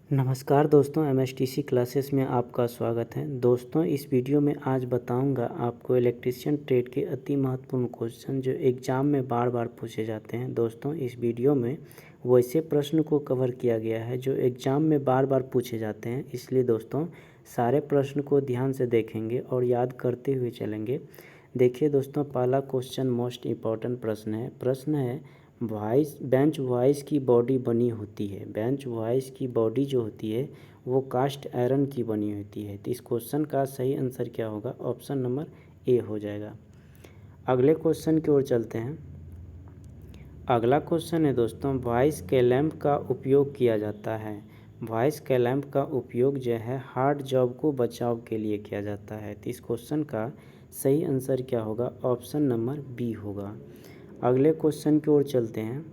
नमस्कार दोस्तों, MSTC classes में आपका स्वागत है। दोस्तों, इस वीडियो में आज बताऊंगा आपको इलेक्ट्रीशियन ट्रेड के अति महत्वपूर्ण क्वेश्चन जो एग्ज़ाम में बार बार पूछे जाते हैं। दोस्तों, इस वीडियो में वैसे प्रश्न को कवर किया गया है जो एग्ज़ाम में बार बार पूछे जाते हैं, इसलिए दोस्तों सारे प्रश्न को ध्यान से देखेंगे और याद करते हुए चलेंगे। देखिए दोस्तों, पहला क्वेश्चन मोस्ट इम्पॉर्टेंट प्रश्न है बेंच वॉइस की बॉडी बनी होती है। बेंच वॉइस की बॉडी जो होती है वो कास्ट आयरन की बनी होती है। तो इस क्वेश्चन का सही आंसर क्या होगा? ऑप्शन नंबर ए हो जाएगा। अगले क्वेश्चन की ओर चलते हैं। अगला क्वेश्चन है दोस्तों, वॉइस के लैंप का उपयोग किया जाता है। वॉइस के लैंप का उपयोग जो है हार्ड जॉब को बचाव के लिए किया जाता है। तो इस क्वेश्चन का सही आंसर क्या होगा? ऑप्शन नंबर बी होगा। अगले क्वेश्चन की ओर चलते हैं।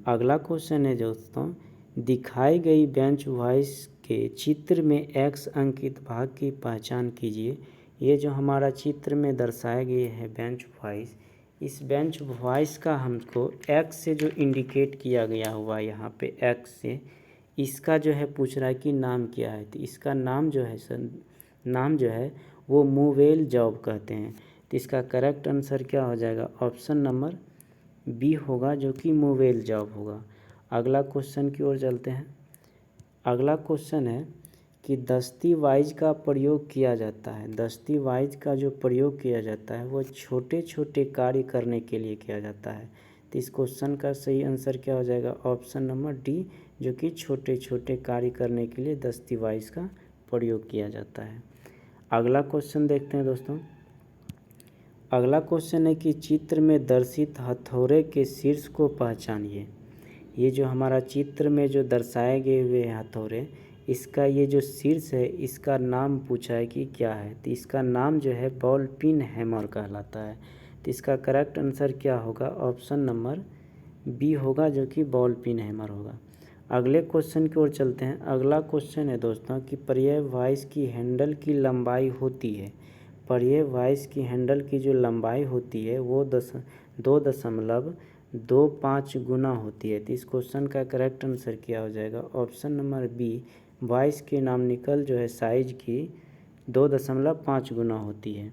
अगला क्वेश्चन है दोस्तों, दिखाई गई बेंच वॉइस के चित्र में एक्स अंकित भाग की पहचान कीजिए। ये जो हमारा चित्र में दर्शाए गए है बेंच वॉइस, इस बेंच वॉइस का हमको एक्स से जो इंडिकेट किया गया हुआ यहाँ पे एक्स से, इसका जो है पूछ रहा है कि नाम क्या है। तो इसका नाम जो है वो मूवेल जॉब कहते हैं। तो इसका करेक्ट आंसर क्या हो जाएगा? ऑप्शन नंबर बी होगा, जो कि मूवेल जॉब होगा। अगला क्वेश्चन की ओर चलते हैं। अगला क्वेश्चन है कि दस्ती वाइज का प्रयोग किया जाता है। दस्ती वाइज का जो प्रयोग किया जाता है वो छोटे छोटे कार्य करने के लिए किया जाता है। तो इस क्वेश्चन का सही आंसर क्या हो जाएगा? ऑप्शन नंबर डी, जो कि छोटे छोटे कार्य करने के लिए दस्ती वाइज का प्रयोग किया जाता है। अगला क्वेश्चन देखते हैं दोस्तों। अगला क्वेश्चन है कि चित्र में दर्शित हथौड़े के शीर्ष को पहचानिए। ये जो हमारा चित्र में जो दर्शाए गए हुए हथौड़े, इसका ये जो शीर्ष है इसका नाम पूछा है कि क्या है। तो इसका नाम जो है बॉल पिन हैमर कहलाता है। तो इसका करेक्ट आंसर क्या होगा? ऑप्शन नंबर बी होगा, जो कि बॉल पिन हैमर होगा। अगले क्वेश्चन की ओर चलते हैं। अगला क्वेश्चन है दोस्तों कि पर्याय वॉइस की हैंडल की लंबाई होती है। पर्याय वॉइस की हैंडल की जो लंबाई होती है वो 2.25 गुना होती है। तो इस क्वेश्चन का करेक्ट आंसर क्या हो जाएगा? ऑप्शन नंबर बी, वॉइस की नामिकल जो है साइज की 2.5 गुना होती है।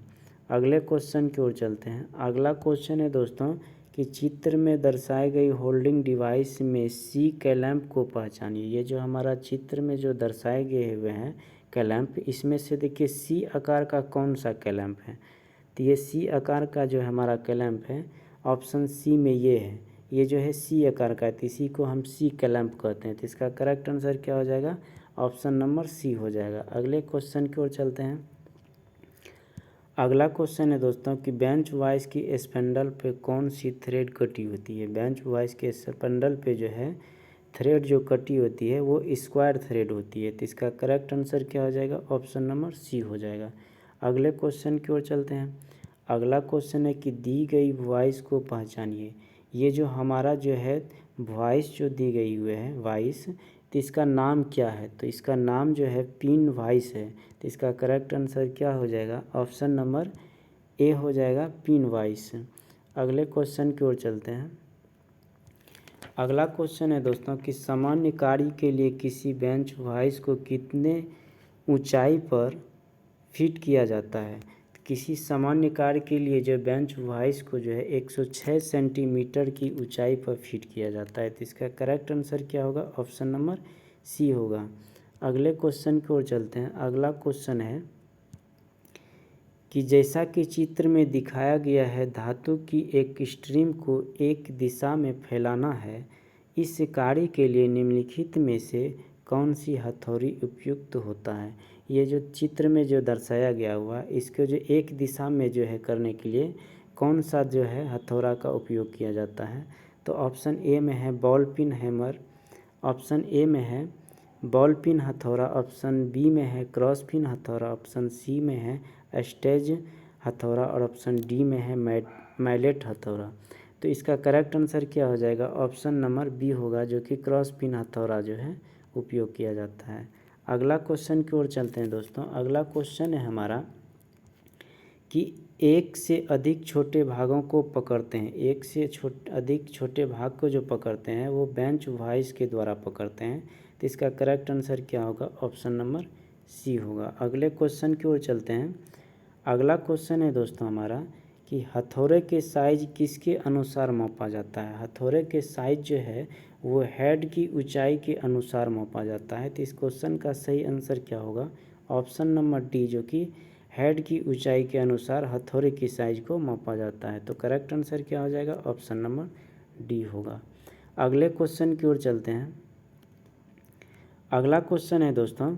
अगले क्वेश्चन की ओर चलते हैं। अगला क्वेश्चन है दोस्तों कि चित्र में दर्शाई गई होल्डिंग डिवाइस में सी क्लैंप को पहचानिए। ये जो हमारा चित्र में जो दर्शाए गए हुए हैं क्लैंप, इसमें से देखिए सी आकार का कौन सा क्लैंप है। तो ये सी आकार का जो हमारा क्लैंप है, ऑप्शन सी में ये है। ये जो है सी आकार का है, तो इसी को हम सी क्लैंप कहते हैं। तो इसका करेक्ट आंसर क्या हो जाएगा? ऑप्शन नंबर सी हो जाएगा। अगले क्वेश्चन की ओर चलते हैं। अगला क्वेश्चन है दोस्तों कि बेंच वॉइस की स्पैंडल पे कौन सी थ्रेड कटी होती है। बेंच वॉइस के स्पैंडल पे जो है थ्रेड जो कटी होती है वो स्क्वायर थ्रेड होती है। तो इसका करेक्ट आंसर क्या हो जाएगा? ऑप्शन नंबर सी हो जाएगा। अगले क्वेश्चन की ओर चलते हैं। अगला क्वेश्चन है कि दी गई वॉइस को पहचानिए। ये जो हमारा जो है वॉइस जो दी गई हुई है वॉइस, तो इसका नाम क्या है? तो इसका नाम जो है पिन वॉइस है। तो इसका करेक्ट आंसर क्या हो जाएगा? ऑप्शन नंबर ए हो जाएगा, पिन वॉइस। अगले क्वेश्चन की ओर चलते हैं। अगला क्वेश्चन है दोस्तों कि सामान्य कार्य के लिए किसी बेंच वॉइस को कितने ऊंचाई पर फिट किया जाता है। किसी सामान्य कार्य के लिए जो बेंच वॉइस को जो है 106 सेंटीमीटर की ऊंचाई पर फिट किया जाता है। तो इसका करेक्ट आंसर क्या होगा? ऑप्शन नंबर सी होगा। अगले क्वेश्चन की ओर चलते हैं। अगला क्वेश्चन है कि जैसा कि चित्र में दिखाया गया है, धातु की एक स्ट्रीम को एक दिशा में फैलाना है। इस कार्य के लिए निम्नलिखित में से कौन सी हथौड़ी उपयुक्त होता है। ये जो चित्र में जो दर्शाया गया हुआ, इसको जो एक दिशा में जो है करने के लिए कौन सा जो है हथौड़ा का उपयोग किया जाता है। तो ऑप्शन ए में है ball pin hammer, option A में है बॉल पिन हथौड़ा, ऑप्शन बी में है क्रॉस पिन हथौड़ा, ऑप्शन सी में है स्टेज हथौड़ा और ऑप्शन डी में है मैलेट हथौड़ा। तो इसका करेक्ट आंसर क्या हो जाएगा? ऑप्शन नंबर बी होगा, जो कि क्रॉस पिन हथौड़ा जो है उपयोग किया जाता है। अगला क्वेश्चन की ओर चलते हैं दोस्तों। अगला क्वेश्चन है हमारा कि एक से अधिक छोटे भागों को पकड़ते हैं। एक से अधिक छोटे भाग को जो पकड़ते हैं वो बेंच वॉइस के द्वारा पकड़ते हैं। तो इसका करेक्ट आंसर क्या होगा? ऑप्शन नंबर सी होगा। अगले क्वेश्चन की ओर चलते हैं। अगला क्वेश्चन है दोस्तों हमारा कि हथौड़े के साइज किसके अनुसार मापा जाता है? हथौड़े के साइज जो है वो हेड की ऊंचाई के अनुसार मापा जाता है। तो इस क्वेश्चन का सही आंसर क्या होगा? ऑप्शन नंबर डी, जो कि हेड की ऊंचाई के अनुसार हथौड़े की साइज को मापा जाता है। तो करेक्ट आंसर क्या हो जाएगा? ऑप्शन नंबर डी होगा। अगले क्वेश्चन की ओर चलते हैं। अगला क्वेश्चन है दोस्तों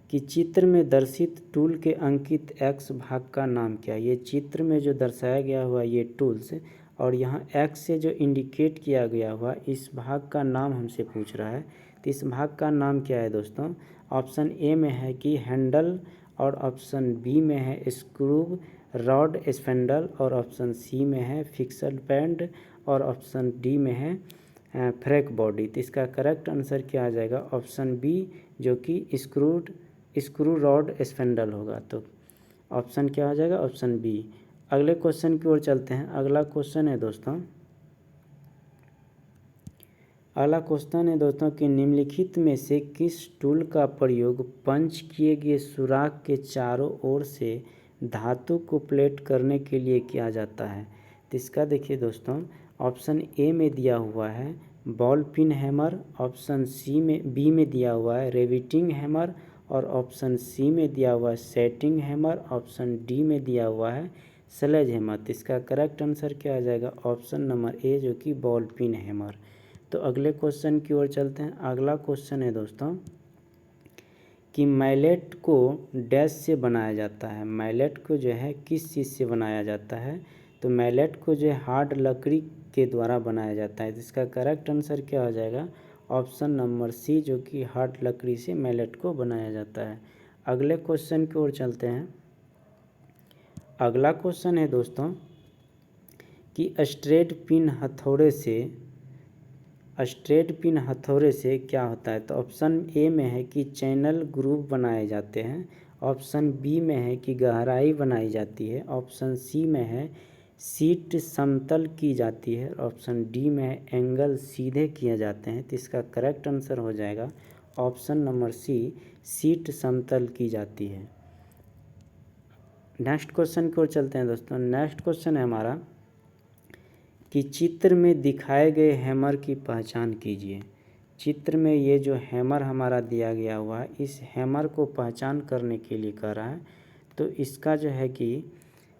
कि चित्र में दर्शित टूल के अंकित एक्स भाग का नाम क्या है? ये चित्र में जो दर्शाया गया हुआ ये टूल्स और यहाँ एक्स से जो इंडिकेट किया गया हुआ इस भाग का नाम हमसे पूछ रहा है। तो इस भाग का नाम क्या है दोस्तों? ऑप्शन ए में है कि हैंडल, और ऑप्शन बी में है स्क्रू रॉड स्पैंडल, और ऑप्शन सी में है फिक्स्ड बैंड, और ऑप्शन डी में है फ्रैक बॉडी। तो इसका करेक्ट आंसर क्या आ जाएगा? ऑप्शन बी, जो कि स्क्रू रॉड स्पैंडल होगा। तो ऑप्शन क्या हो जाएगा? Option B. अगले क्वेश्चन की ओर चलते हैं। अगला क्वेश्चन है दोस्तों कि निम्नलिखित में से किस टूल का प्रयोग पंच किए गए सुराख के चारों ओर से धातु को प्लेट करने के लिए किया जाता है? तो इसका देखिए दोस्तों, ऑप्शन ए में दिया हुआ है ball pin hammer, option B में दिया हुआ है रेविटिंग हैमर, और ऑप्शन सी में दिया हुआ है सेटिंग हैमर, ऑप्शन डी में दिया हुआ है स्लेज हैमर। तो इसका करेक्ट आंसर क्या आ जाएगा? ऑप्शन नंबर ए, जो कि बॉल पिन हैमर। तो अगले क्वेश्चन की ओर चलते हैं। अगला क्वेश्चन है दोस्तों कि मैलेट को डैश से बनाया जाता है? मैलेट को जो है किस चीज़ से बनाया जाता है? तो मैलेट को जो है हार्ड लकड़ी के द्वारा बनाया जाता है। तो इसका करेक्ट आंसर क्या हो जाएगा? ऑप्शन नंबर सी, जो कि हार्ड लकड़ी से मैलेट को बनाया जाता है। अगले क्वेश्चन की ओर चलते हैं। अगला क्वेश्चन है दोस्तों कि स्ट्रेट पिन हथौड़े से क्या होता है? तो ऑप्शन ए में है कि चैनल ग्रूव बनाए जाते हैं, ऑप्शन बी में है कि गहराई बनाई जाती है, ऑप्शन सी में है सीट समतल की जाती है, ऑप्शन डी में है एंगल सीधे किए जाते हैं। तो इसका करेक्ट आंसर हो जाएगा ऑप्शन नंबर सी, सीट समतल की जाती है। नेक्स्ट क्वेश्चन की ओर चलते हैं दोस्तों। नेक्स्ट क्वेश्चन है हमारा कि चित्र में दिखाए गए हैमर की पहचान कीजिए। चित्र में ये जो हैमर हमारा दिया गया हुआ है, इस हैमर को पहचान करने के लिए कह रहा है। तो इसका जो है कि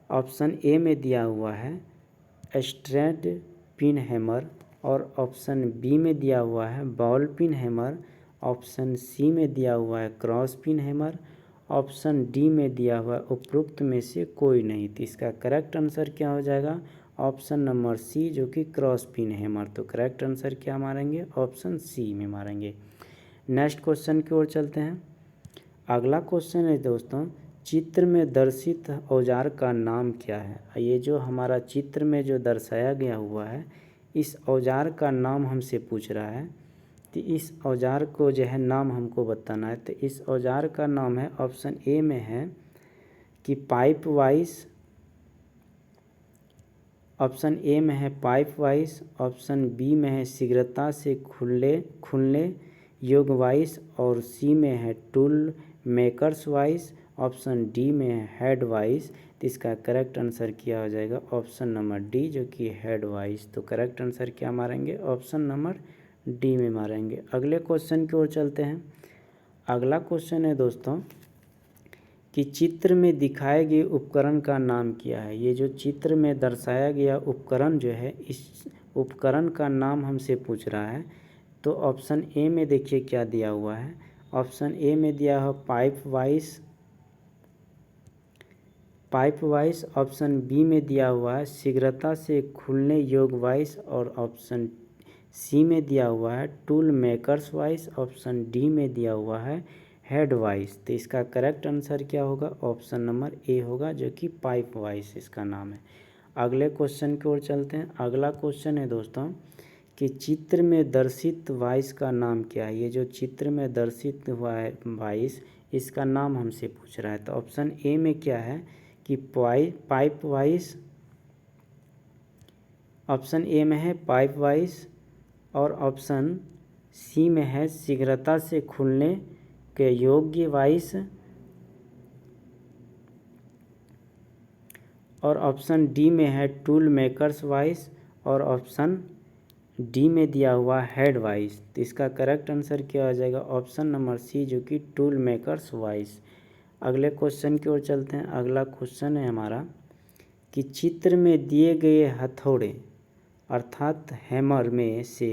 ऑप्शन ए में दिया हुआ है स्ट्रेट पिन हैमर, और ऑप्शन बी में दिया हुआ है ball pin hammer, option C में दिया हुआ है cross pin hammer, option D में दिया हुआ है उपरोक्त में से कोई नहीं। तो इसका करेक्ट आंसर क्या हो जाएगा? ऑप्शन नंबर सी, जो कि क्रॉस पिन हैमर। तो करेक्ट आंसर क्या मारेंगे? ऑप्शन सी में मारेंगे। नेक्स्ट क्वेश्चन की ओर चलते हैं। अगला क्वेश्चन है दोस्तों, चित्र में दर्शित औजार का नाम क्या है? ये जो हमारा चित्र में जो दर्शाया गया हुआ है, इस औजार का नाम हमसे पूछ रहा है। तो इस औजार को जो है नाम हमको बताना है। तो इस औजार का नाम है, ऑप्शन ए में है कि पाइप वाइस, ऑप्शन ए में है पाइप वाइस, ऑप्शन बी में है शीघ्रता से खुलने योग वाइस, और सी में है tool makers vice, option D में है हेड वाइस। तो इसका करेक्ट आंसर क्या हो जाएगा? ऑप्शन नंबर डी, जो कि हेड वाइस। तो करेक्ट आंसर क्या मारेंगे? ऑप्शन नंबर डी में मारेंगे। अगले क्वेश्चन की ओर चलते हैं। अगला क्वेश्चन है दोस्तों कि चित्र में दिखाए गए उपकरण का नाम क्या है? ये जो चित्र में दर्शाया गया उपकरण जो है, इस उपकरण का नाम हमसे पूछ रहा है। तो ऑप्शन ए में देखिए क्या दिया हुआ है। ऑप्शन ए में दिया है पाइप वाइस, ऑप्शन बी में दिया हुआ है शीघ्रता से खुलने योग वाइस, और ऑप्शन सी में दिया हुआ है tool makers vice, option D में दिया हुआ है हेड वाइस। तो इसका करेक्ट आंसर क्या होगा? ऑप्शन नंबर ए होगा, जो कि पाइप वाइस इसका नाम है। अगले क्वेश्चन की ओर चलते हैं। अगला क्वेश्चन है दोस्तों कि चित्र में दर्शित वाइस का नाम क्या है? ये जो चित्र में दर्शित हुआ है वाइस, इसका नाम हमसे पूछ रहा है। तो ऑप्शन ए में क्या है कि पाइप वाइस, ऑप्शन ए में है पाइप वाइस, और ऑप्शन सी में है शीघ्रता से खुलने के योग्य वाइस, और ऑप्शन डी में है टूल मेकर्स वाइस, और ऑप्शन डी में दिया हुआ हेड वाइस। तो इसका करेक्ट आंसर क्या हो जाएगा? ऑप्शन नंबर सी, जो कि टूल मेकर्स वाइस। अगले क्वेश्चन की ओर चलते हैं। अगला क्वेश्चन है हमारा कि चित्र में दिए गए हथौड़े अर्थात हैमर में से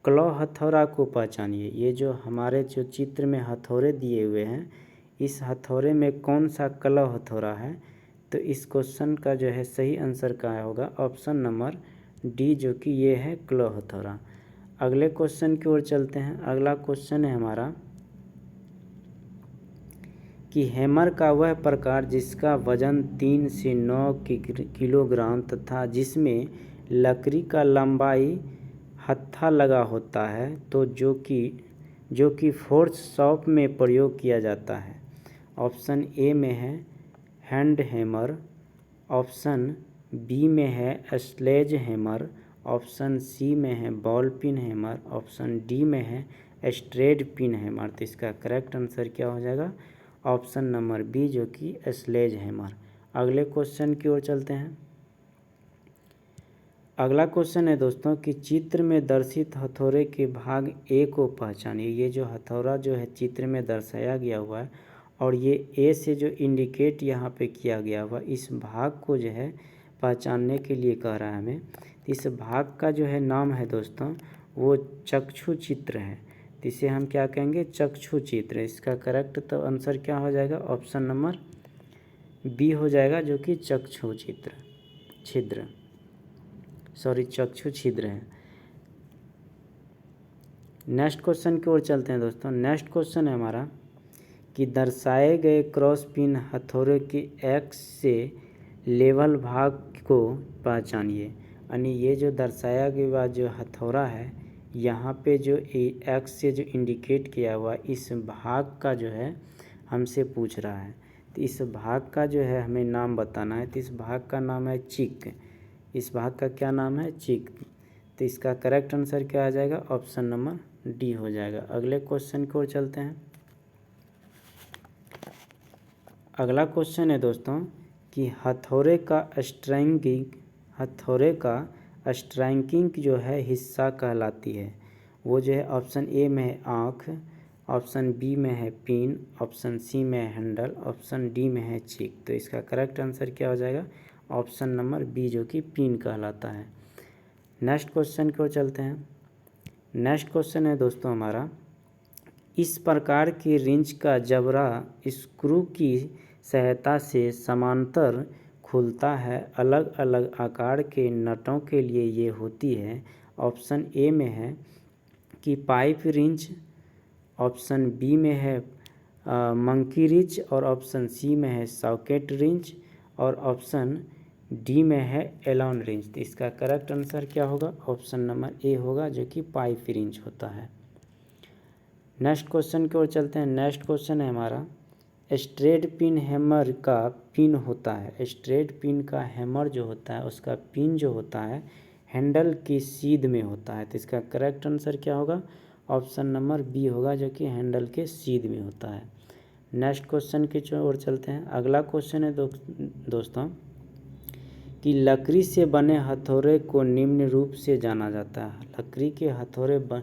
क्लॉ हथौड़ा को पहचानिए। ये जो हमारे जो चित्र में हथौड़े दिए हुए हैं, इस हथौड़े में कौन सा क्लॉ हथौड़ा है? तो इस क्वेश्चन का जो है सही आंसर क्या होगा? ऑप्शन नंबर डी, जो कि ये है क्लॉ हथौड़ा। अगले क्वेश्चन की ओर चलते हैं। अगला क्वेश्चन है हमारा कि हैमर का वह प्रकार जिसका वजन 3 से 9 किलोग्राम तथा जिसमें लकड़ी का लंबाई हत्था लगा होता है, तो जो कि फोर्स शॉप में प्रयोग किया जाता है। ऑप्शन ए में है हैंड हैमर, ऑप्शन बी में है स्लेज हैमर, ऑप्शन सी में है ball pin hammer, option D में है स्ट्रेट पिन हैमर। तो इसका करेक्ट आंसर क्या हो जाएगा? ऑप्शन नंबर बी, जो कि स्लेज हैमर। अगले क्वेश्चन की ओर चलते हैं। अगला क्वेश्चन है दोस्तों कि चित्र में दर्शित हथौड़े के भाग ए को पहचानिए। ये जो हथौड़ा जो है चित्र में दर्शाया गया हुआ है, और ये ए से जो इंडिकेट यहाँ पे किया गया हुआ, इस भाग को जो है पहचानने के लिए कह रहा है हमें। इस भाग का जो है नाम है दोस्तों, वो चक्षु चित्र है। तो इसे हम क्या कहेंगे? चक्षु चित्र। इसका करेक्ट तो आंसर क्या हो जाएगा? ऑप्शन नंबर बी हो जाएगा, जो कि चक्षु चक्षु छिद्र है। नेक्स्ट क्वेश्चन की ओर चलते हैं दोस्तों। नेक्स्ट क्वेश्चन है हमारा कि दर्शाए गए क्रॉस पिन हथौड़े के एक्स से लेवल भाग को पहचानिए। यानी ये जो दर्शाया गया जो हथौड़ा है, यहाँ पे जो एक्स से जो इंडिकेट किया हुआ, इस भाग का जो है हमसे पूछ रहा है। तो इस भाग का जो है हमें नाम बताना है। तो इस भाग का नाम है चिक। इस भाग का क्या नाम है? चिक। तो इसका करेक्ट आंसर क्या आ जाएगा? ऑप्शन नंबर डी हो जाएगा। अगले क्वेश्चन की ओर चलते हैं। अगला क्वेश्चन है दोस्तों कि हथौड़े का स्ट्राइकिंग जो है हिस्सा कहलाती है। वो जो है ऑप्शन ए में है आँख, ऑप्शन बी में है पिन, ऑप्शन सी में है हैंडल, ऑप्शन डी में है चिक। तो इसका करेक्ट आंसर क्या हो जाएगा? ऑप्शन नंबर बी, जो कि पिन कहलाता है। नेक्स्ट क्वेश्चन की ओर चलते हैं। नेक्स्ट क्वेश्चन है दोस्तों हमारा, इस प्रकार की रिंच का जबड़ा स्क्रू की सहायता से समांतर खुलता है। अलग अलग आकार के नटों के लिए ये होती है। ऑप्शन ए में है कि पाइप रिंच, ऑप्शन बी में है मंकी रिंच, और ऑप्शन सी में है सॉकेट रिंच, और ऑप्शन डी में है एलन रिंच। तो इसका करेक्ट आंसर क्या होगा? ऑप्शन नंबर ए होगा, जो कि पाइप रिंच होता है। नेक्स्ट क्वेश्चन की ओर चलते हैं। नेक्स्ट क्वेश्चन है हमारा, स्ट्रेट पिन हैमर का पिन होता है। स्ट्रेट पिन का हैमर जो होता है, उसका पिन जो होता है हैंडल की सीध में होता है। तो इसका करेक्ट आंसर क्या होगा? ऑप्शन नंबर बी होगा, जो कि हैंडल के सीध में होता है। नेक्स्ट क्वेश्चन की ओर चलते हैं। अगला क्वेश्चन है दोस्तों कि लकड़ी से बने हथौड़े को निम्न रूप से जाना जाता है। लकड़ी के हथौड़े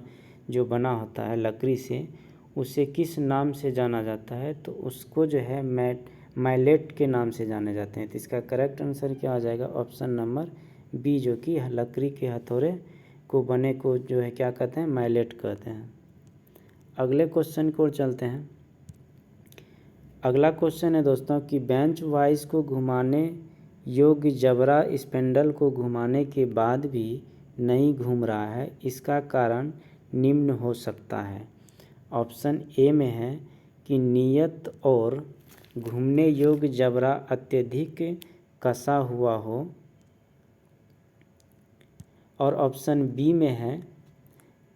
जो बना होता है लकड़ी से, उसे किस नाम से जाना जाता है? तो उसको जो है मैलेट के नाम से जाने जाते हैं। तो इसका करेक्ट आंसर क्या आ जाएगा? ऑप्शन नंबर बी, जो कि लकड़ी के हथौड़े को बने को जो है क्या कहते हैं? मैलेट कहते हैं। अगले क्वेश्चन की ओर चलते हैं। अगला क्वेश्चन है दोस्तों कि बेंच वाइज को घुमाने योग्य जबड़ा स्पिंडल को घुमाने के बाद भी नहीं घूम रहा है। इसका कारण निम्न हो सकता है। ऑप्शन ए में है कि नियत और घूमने योग्य जबड़ा अत्यधिक कसा हुआ हो, और ऑप्शन बी में है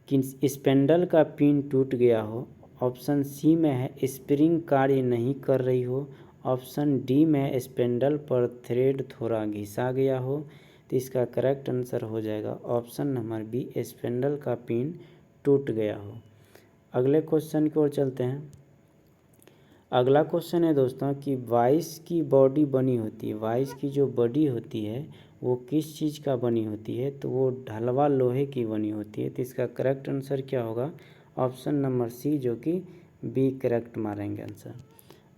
कि स्पिंडल का पिन टूट गया हो, ऑप्शन सी में है स्प्रिंग कार्य नहीं कर रही हो, ऑप्शन डी में स्पिंडल पर थ्रेड थोड़ा घिसा गया हो। तो इसका करेक्ट आंसर हो जाएगा ऑप्शन नंबर बी, स्पिंडल का पिन टूट गया हो। अगले क्वेश्चन की ओर चलते हैं। अगला क्वेश्चन है दोस्तों कि वाइस की बॉडी बनी होती है, वाइस की जो बॉडी होती है वो किस चीज़ का बनी होती है, तो वो ढलवा लोहे की बनी होती है। तो इसका करेक्ट आंसर क्या होगा, ऑप्शन नंबर सी, जो कि बी करेक्ट मारेंगे आंसर।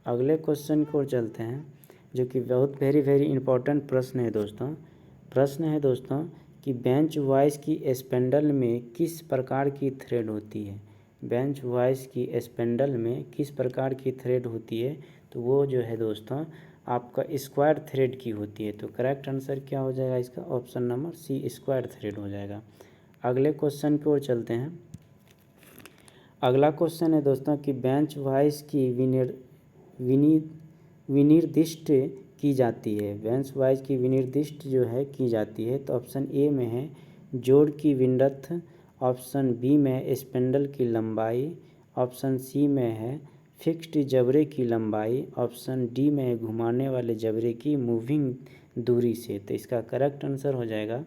अगले क्वेश्चन की ओर चलते हैं, जो कि बहुत वेरी इंपॉर्टेंट प्रश्न है दोस्तों। प्रश्न है दोस्तों कि बेंच वाइस की स्पैंडल में किस प्रकार की थ्रेड होती है। बेंच वाइस की स्पैंडल में किस प्रकार की थ्रेड होती है, तो वो जो है दोस्तों आपका स्क्वायर थ्रेड की होती है। तो करेक्ट आंसर क्या हो जाएगा इसका, option number C, square thread हो जाएगा। अगले क्वेश्चन की ओर चलते हैं। अगला क्वेश्चन है दोस्तों कि बेंच वाइस की विनिर्दिष्ट की जाती है, बेंच वाइस की विनिर्दिष्ट जो है की जाती है। तो ऑप्शन ए में है जोड़ की विन्डथ, ऑप्शन बी में है स्पैंडल की लंबाई, ऑप्शन सी में है फिक्स्ड जबड़े की लंबाई, ऑप्शन डी में है घुमाने वाले जबड़े की मूविंग दूरी से। तो इसका करेक्ट आंसर हो जाएगा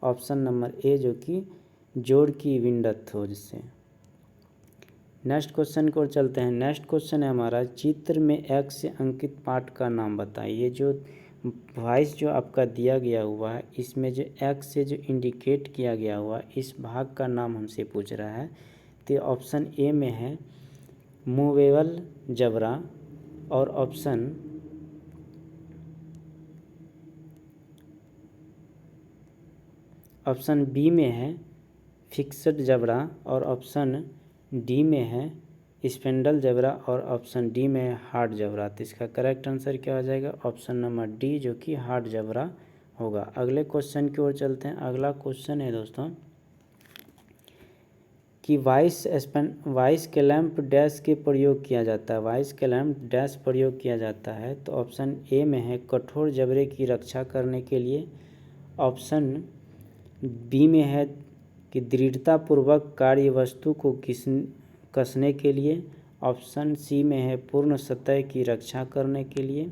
ऑप्शन नंबर ए, जो कि जोड़ की विन्डथ हो जिससे। नेक्स्ट क्वेश्चन की ओर चलते हैं। नेक्स्ट क्वेश्चन है हमारा, चित्र में एक्स से अंकित पार्ट का नाम बताइए। जो वॉइस जो आपका दिया गया हुआ है, इसमें जो एक्स से जो इंडिकेट किया गया हुआ इस भाग का नाम हमसे पूछ रहा है। तो ऑप्शन ए में है मूवेबल जबड़ा, और ऑप्शन बी में है फिक्स्ड जबड़ा, और ऑप्शन डी में है स्पैंडल जबड़ा, और ऑप्शन डी में है हार्ड जबड़ा। तो इसका करेक्ट आंसर क्या हो जाएगा, ऑप्शन नंबर डी, जो कि हार्ड जबड़ा होगा। अगले क्वेश्चन की ओर चलते हैं। अगला क्वेश्चन है दोस्तों कि वाइस क्लैंप डैश के प्रयोग किया जाता है, वाइस क्लैंप डैश प्रयोग किया जाता है। तो ऑप्शन ए में है कठोर जबड़े की रक्षा करने के लिए, ऑप्शन बी में है कि दृढ़तापूर्वक कार्य वस्तु को कसने के लिए, ऑप्शन सी में है पूर्ण सतह की रक्षा करने के लिए,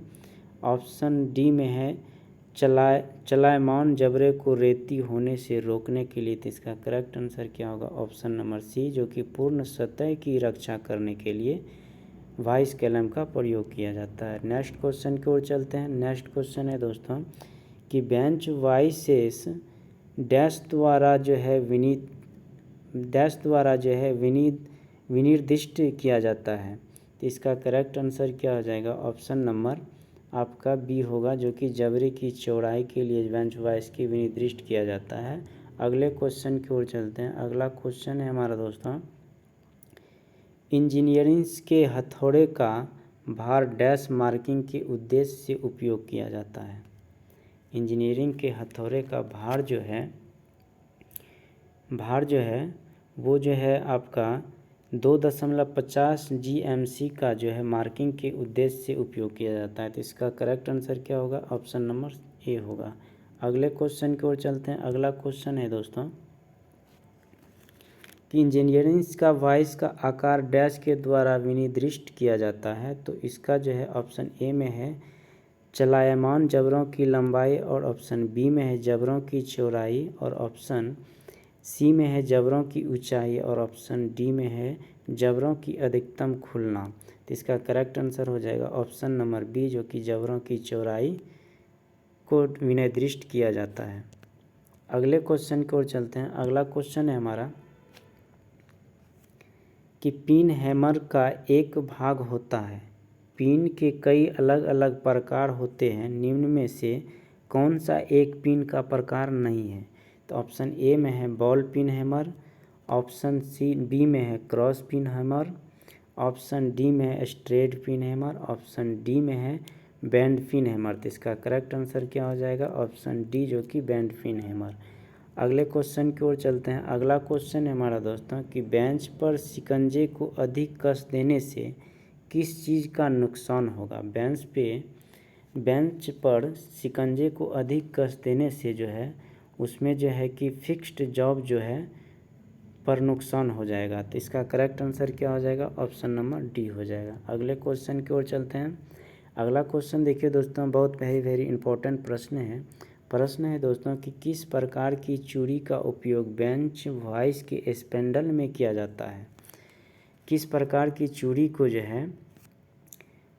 ऑप्शन डी में है चलायमान जबड़े को रेती होने से रोकने के लिए। तो इसका करेक्ट आंसर क्या होगा, ऑप्शन नंबर सी, जो कि पूर्ण सतह की रक्षा करने के लिए वाइस क्लैंप का प्रयोग किया जाता है। नेक्स्ट क्वेश्चन की ओर चलते हैं। नेक्स्ट क्वेश्चन है दोस्तों कि बेंच वाइसेस डैश द्वारा जो है विनिर्दिष्ट किया जाता है। तो इसका करेक्ट आंसर क्या हो जाएगा, ऑप्शन नंबर आपका बी होगा, जो कि जबड़े की चौड़ाई के लिए बेंच वाइस की विनिर्दिष्ट किया जाता है। अगले क्वेश्चन की ओर चलते हैं। अगला क्वेश्चन है हमारा दोस्तों, इंजीनियरिंग के हथौड़े का भार डैश मार्किंग के उद्देश्य से उपयोग किया जाता है। इंजीनियरिंग के हथौड़े का भार जो है वो जो है आपका 2.50 GMC का जो है मार्किंग के उद्देश्य से उपयोग किया जाता है। तो इसका करेक्ट आंसर क्या होगा, ऑप्शन नंबर ए होगा। अगले क्वेश्चन की ओर चलते हैं। अगला क्वेश्चन है दोस्तों कि इंजीनियरिंग का वाइस का आकार डैश के द्वारा विनिर्दिष्ट किया जाता है। तो इसका जो है ऑप्शन ए में है चलायमान जबड़ों की लंबाई, और ऑप्शन बी में है जबड़ों की चौड़ाई, और ऑप्शन सी में है जबड़ों की ऊंचाई, और ऑप्शन डी में है जबड़ों की अधिकतम खुलना। तो इसका करेक्ट आंसर हो जाएगा ऑप्शन नंबर बी, जो कि जबड़ों की चौड़ाई को विनिर्दिष्ट किया जाता है। अगले क्वेश्चन की ओर चलते हैं। अगला क्वेश्चन है हमारा कि पिन हैमर का एक भाग होता है, पिन के कई अलग अलग प्रकार होते हैं, निम्न में से कौन सा एक पिन का प्रकार नहीं है। तो ऑप्शन ए में है ball pin hammer, option C B में है cross pin hammer, option D में है straight pin hammer, option D में है बैंड पिन हैमर। तो इसका करेक्ट आंसर क्या हो जाएगा, ऑप्शन डी, जो कि बैंड पिन हैमर। अगले क्वेश्चन की ओर चलते हैं। अगला क्वेश्चन है हमारा दोस्तों कि बेंच पर शिकंजे को अधिक कस देने से किस चीज़ का नुकसान होगा। बेंच पर शिकंजे को अधिक कस देने से जो है उसमें जो है कि फिक्स्ड जॉब जो है पर नुकसान हो जाएगा। तो इसका करेक्ट आंसर क्या हो जाएगा, ऑप्शन नंबर डी हो जाएगा। अगले क्वेश्चन की ओर चलते हैं। अगला क्वेश्चन देखिए दोस्तों, बहुत वेरी इंपॉर्टेंट प्रश्न है। प्रश्न है दोस्तों कि किस प्रकार की चूड़ी का उपयोग बेंच वॉइस के स्पेंडल में किया जाता है। किस प्रकार की चूड़ी को जो है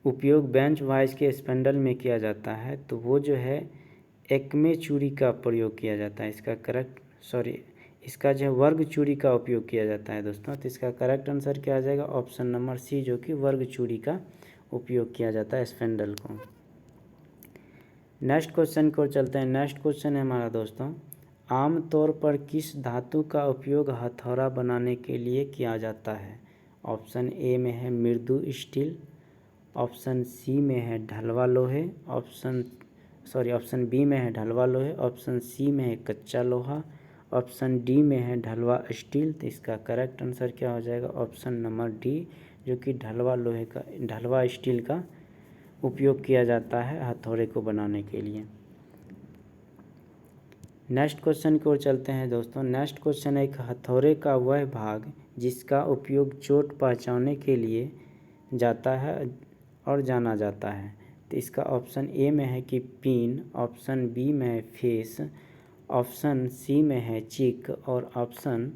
उपयोग बेंच वॉइस के स्पेंडल में किया जाता है, तो वो जो है एक्मे चूड़ी का प्रयोग किया जाता है। इसका जो है वर्ग चूड़ी का उपयोग किया जाता है दोस्तों। तो इसका करेक्ट आंसर क्या आ जाएगा, ऑप्शन नंबर सी, जो कि वर्ग चूड़ी का उपयोग किया जाता है स्पेंडल को। नेक्स्ट क्वेश्चन की ओर चलते हैं। नेक्स्ट क्वेश्चन है हमारा दोस्तों, आमतौर पर किस धातु का उपयोग हथौड़ा बनाने के लिए किया जाता है। ऑप्शन ए में है मृदु स्टील, ऑप्शन सी में है ढलवा लोहे, ऑप्शन बी में है ढलवा लोहे, ऑप्शन सी में है कच्चा लोहा, ऑप्शन डी में है ढलवा स्टील। तो इसका करेक्ट आंसर क्या हो जाएगा, ऑप्शन नंबर डी, जो कि ढलवा स्टील का उपयोग किया जाता है हथौड़े को बनाने के लिए। नेक्स्ट क्वेश्चन की ओर चलते हैं दोस्तों। नेक्स्ट क्वेश्चन है, एक हथौड़े का वह भाग जिसका उपयोग चोट पहुंचाने के लिए जाता है और जाना जाता है। तो इसका ऑप्शन ए में है कि पिन, ऑप्शन बी में है फेस, ऑप्शन सी में है चिक और ऑप्शन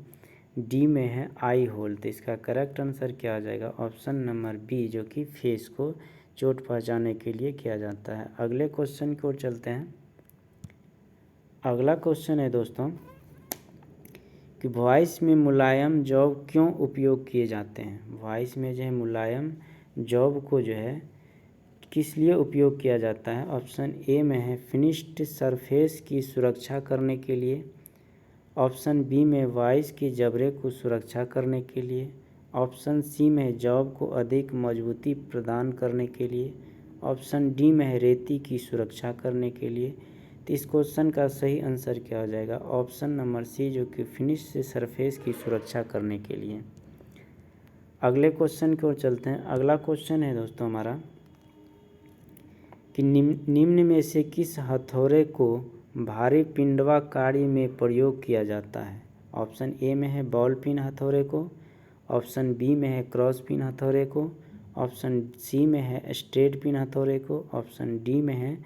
डी में है आई होल। तो इसका करेक्ट आंसर क्या आ जाएगा, ऑप्शन नंबर बी, जो कि फेस को चोट पहुंचाने के लिए किया जाता है। अगले क्वेश्चन की ओर चलते हैं। अगला क्वेश्चन है दोस्तों कि वॉइस में मुलायम जॉब क्यों उपयोग किए जाते हैं। वॉइस में जो है मुलायम जॉब को जो है किस लिए उपयोग किया जाता है। ऑप्शन ए में है फिनिश्ड सरफेस की सुरक्षा करने के लिए, ऑप्शन बी में वॉइस की जबड़े को सुरक्षा करने के लिए, ऑप्शन सी में जॉब को अधिक मजबूती प्रदान करने के लिए, ऑप्शन डी में है रेती की सुरक्षा करने के लिए। तो इस क्वेश्चन का सही आंसर क्या हो जाएगा, ऑप्शन नंबर सी, जो कि फिनिश्ड सरफेस की सुरक्षा करने के लिए। अगले क्वेश्चन की ओर चलते हैं। अगला क्वेश्चन है दोस्तों हमारा कि निम्न में से किस हथौड़े को भारी पिंडवा कार्य में प्रयोग किया जाता है। ऑप्शन ए में है बॉल पिन हथौड़े को, ऑप्शन बी में है क्रॉस पिन हथौड़े को, ऑप्शन सी में है स्ट्रेट पिन हथौड़े को, ऑप्शन डी में है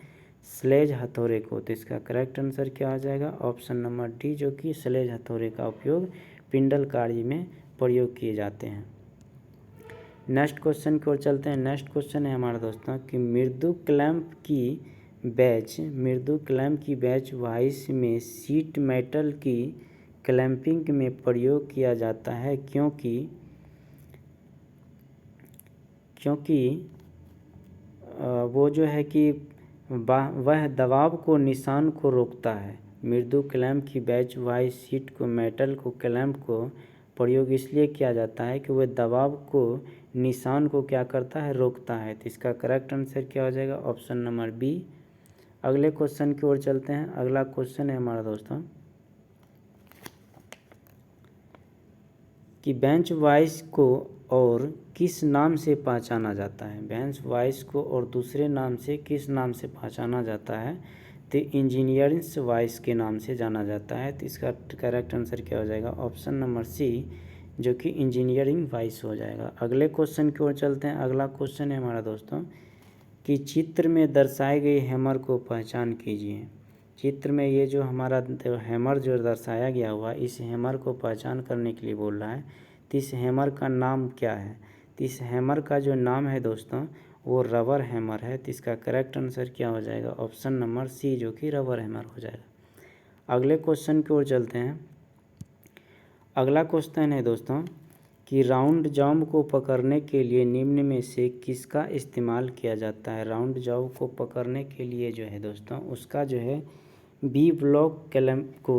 स्लेज हथौड़े को। तो इसका करेक्ट आंसर क्या आ जाएगा, ऑप्शन नंबर डी, जो कि स्लेज हथौड़े का उपयोग पिंडल कार्य में प्रयोग किए जाते हैं। नेक्स्ट क्वेश्चन की ओर चलते हैं। नेक्स्ट क्वेश्चन है हमारा दोस्तों कि मृदु क्लैंप की बैच वॉइस में सीट मेटल की क्लैंपिंग में प्रयोग किया जाता है क्योंकि वो जो है कि वह दबाव को निशान को रोकता है। मृदु क्लैंप की बैच वॉइस सीट को मेटल को क्लैंप को प्रयोग इसलिए किया जाता है कि वह दबाव को निशान को क्या करता है, रोकता है। तो इसका करेक्ट आंसर क्या हो जाएगा, ऑप्शन नंबर बी। अगले क्वेश्चन की ओर चलते हैं। अगला क्वेश्चन है हमारा दोस्तों कि बेंच वॉइस को और किस नाम से पहचाना जाता है। बेंच वॉइस को और दूसरे नाम से किस नाम से पहचाना जाता है, तो इंजीनियरिंग वॉइस के नाम से जाना जाता है। तो इसका करेक्ट आंसर क्या हो जाएगा, ऑप्शन नंबर सी, जो कि इंजीनियरिंग वॉइस हो जाएगा। अगले क्वेश्चन की ओर चलते हैं। अगला क्वेश्चन है हमारा दोस्तों कि चित्र में दर्शाए गए हैमर को पहचान कीजिए। चित्र में ये जो हमारा हैमर जो दर्शाया गया हुआ, इस हैमर को पहचान करने के लिए बोल रहा है। तो इस हैमर का नाम क्या है। तो इस हैमर का जो नाम है दोस्तों वो रबर हैमर है। तो इसका करेक्ट आंसर क्या हो जाएगा, ऑप्शन नंबर सी, जो कि रबर हैमर हो जाएगा। अगले क्वेश्चन की ओर चलते हैं। अगला क्वेश्चन है दोस्तों कि राउंड जॉब को पकड़ने के लिए निम्न में से किसका इस्तेमाल किया जाता है। राउंड जॉब को पकड़ने के लिए जो है दोस्तों उसका जो है बी ब्लॉक क्लैंप को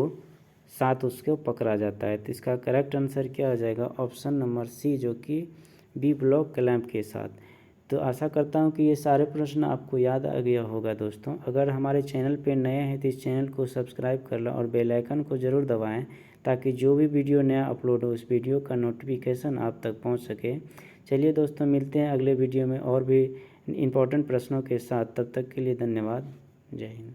साथ उसको पकड़ा जाता है। तो इसका करेक्ट आंसर क्या हो जाएगा, ऑप्शन नंबर सी, जो कि बी ब्लॉक क्लैंप के साथ। तो आशा करता हूँ कि ये सारे प्रश्न आपको याद आ गया होगा दोस्तों। अगर हमारे चैनल पे नए हैं तो इस चैनल को सब्सक्राइब कर लो और बेल आइकन को ज़रूर दबाएं ताकि जो भी वीडियो नया अपलोड हो उस वीडियो का नोटिफिकेशन आप तक पहुंच सके। चलिए दोस्तों, मिलते हैं अगले वीडियो में और भी इम्पोर्टेंट प्रश्नों के साथ। तब तक के लिए धन्यवाद। जय हिंद।